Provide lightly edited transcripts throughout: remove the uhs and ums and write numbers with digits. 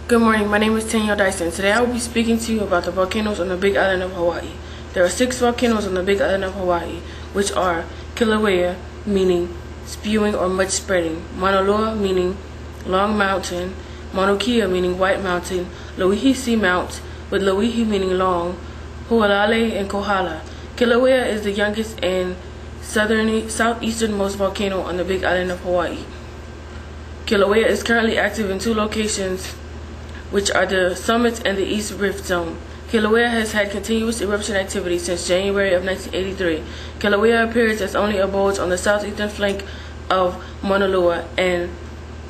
Good morning, my name is Daniel Dyson. Today I will be speaking to you about the volcanoes on the Big Island of Hawaii. There are 6 volcanoes on the Big Island of Hawaii, which are Kilauea, meaning spewing or much spreading, Mauna Loa, meaning long mountain, Mauna Kea, meaning white mountain, Loihi Seamount, with Loihi meaning long, Hualale, and Kohala. Kilauea is the youngest and southeasternmost volcano on the Big Island of Hawaii. Kilauea is currently active in 2 locations, which are the summits and the East Rift Zone. Kilauea has had continuous eruption activity since January of 1983. Kilauea appears as only a bulge on the southeastern flank of Mauna Loa, and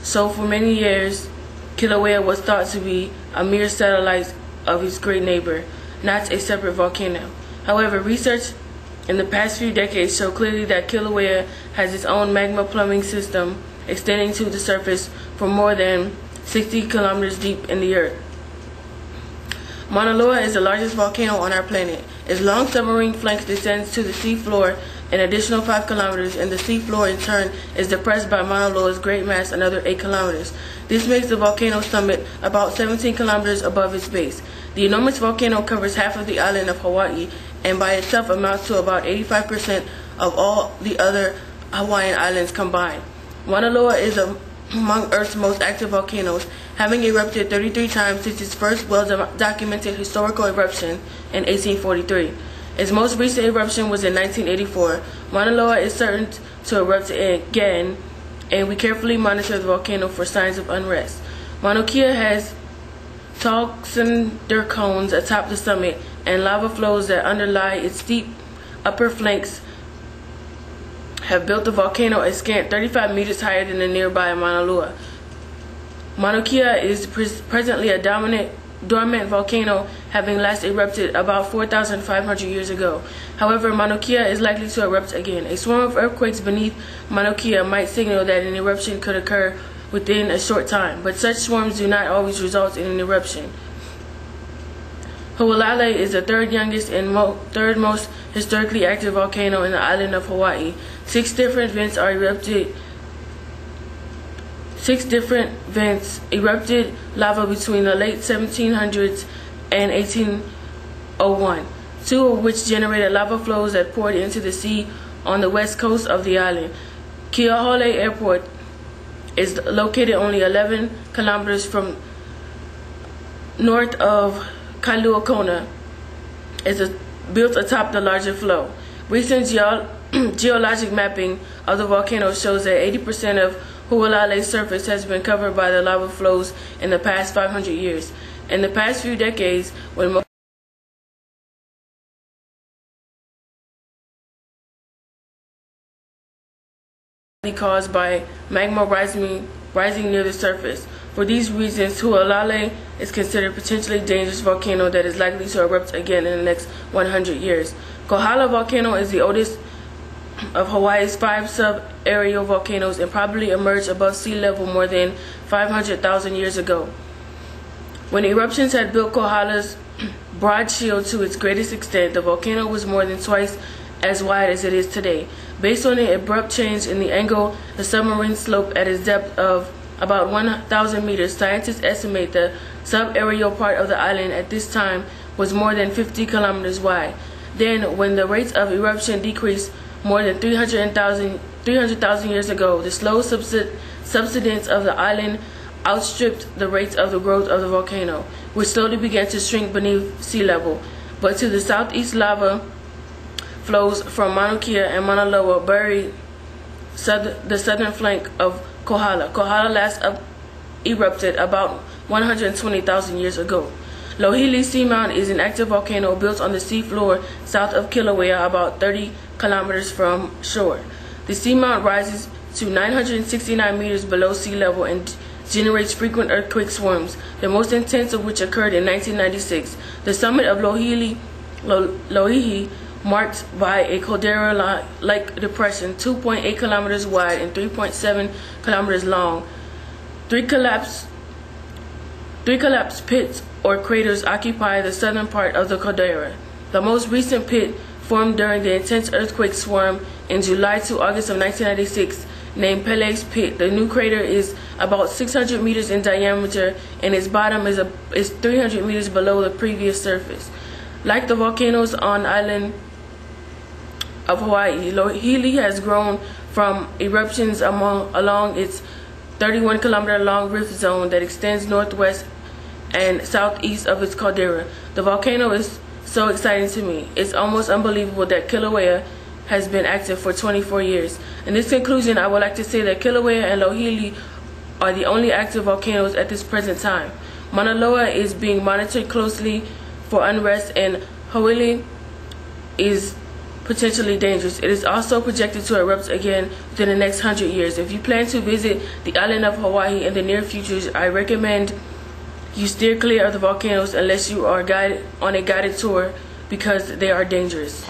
so for many years, Kilauea was thought to be a mere satellite of its great neighbor, not a separate volcano. However, research in the past few decades show clearly that Kilauea has its own magma plumbing system extending to the surface for more than 60 kilometers deep in the earth. Mauna Loa is the largest volcano on our planet. Its long submarine flank descends to the sea floor an additional 5 kilometers, and the sea floor in turn is depressed by Mauna Loa's great mass another 8 kilometers. This makes the volcano summit about 17 kilometers above its base. The enormous volcano covers half of the island of Hawaii and by itself amounts to about 85% of all the other Hawaiian islands combined. Mauna Loa is among Earth's most active volcanoes, having erupted 33 times since its first well-documented historical eruption in 1843. Its most recent eruption was in 1984. Mauna Loa is certain to erupt again, and we carefully monitor the volcano for signs of unrest. Mauna Kea has tall cinder cones atop the summit, and lava flows that underlie its steep upper flanks have built the volcano a scant 35 meters higher than the nearby Mauna Loa. Mauna Kea is presently a dormant volcano, having last erupted about 4,500 years ago. However, Mauna Kea is likely to erupt again. A swarm of earthquakes beneath Mauna Kea might signal that an eruption could occur within a short time, but such swarms do not always result in an eruption. Hualale is the 3rd youngest and 3rd most historically active volcano in the island of Hawaii. 6 different vents erupted lava between the late 1700s and 1801, 2 of which generated lava flows that poured into the sea on the west coast of the island. Keauhole Airport is located only 11 kilometers from north of Kailua Kona, is built atop the larger flow. Recent geologic mapping of the volcano shows that 80% of Hualale's surface has been covered by the lava flows in the past 500 years. In the past few decades, when caused by magma rising near the surface. For these reasons, Hualale is considered a potentially dangerous volcano that is likely to erupt again in the next 100 years. Kohala volcano is the oldest of Hawaii's 5 sub-aerial volcanoes and probably emerged above sea level more than 500,000 years ago, when eruptions had built Kohala's broad shield to its greatest extent. The volcano was more than twice as wide as it is today. Based on the abrupt change in the angle the submarine slope at its depth of about 1,000 meters, scientists estimate the sub-aerial part of the island at this time was more than 50 kilometers wide. Then, when the rates of eruption decreased more than 300,000 years ago, the slow subsidence of the island outstripped the rates of the growth of the volcano, which slowly began to shrink beneath sea level. But to the southeast, lava flows from Mauna Kea and Mauna Loa bury the southern flank of Kohala. Kohala last erupted about 120,000 years ago. Loihi Seamount is an active volcano built on the seafloor south of Kilauea, about 30 kilometers from shore. The seamount rises to 969 meters below sea level and generates frequent earthquake swarms, the most intense of which occurred in 1996. The summit of Loihi, marked by a caldera-like depression 2.8 kilometers wide and 3.7 kilometers long. Three collapsed pits or craters occupy the southern part of the caldera. The most recent pit, formed during the intense earthquake swarm in July to August of 1996, named Peleg's Pit. The new crater is about 600 meters in diameter, and its bottom is 300 meters below the previous surface. Like the volcanoes on the island of Hawaii, Lo'ihili has grown from eruptions along its 31-kilometer long rift zone that extends northwest and southeast of its caldera. The volcano is so exciting to me. It's almost unbelievable that Kilauea has been active for 24 years. In this conclusion, I would like to say that Kilauea and Lo'ihili are the only active volcanoes at this present time. Mauna Loa is being monitored closely for unrest, and Hawaii is potentially dangerous. It is also projected to erupt again within the next 100 years. If you plan to visit the island of Hawaii in the near future, I recommend you steer clear of the volcanoes unless you are on a guided tour, because they are dangerous.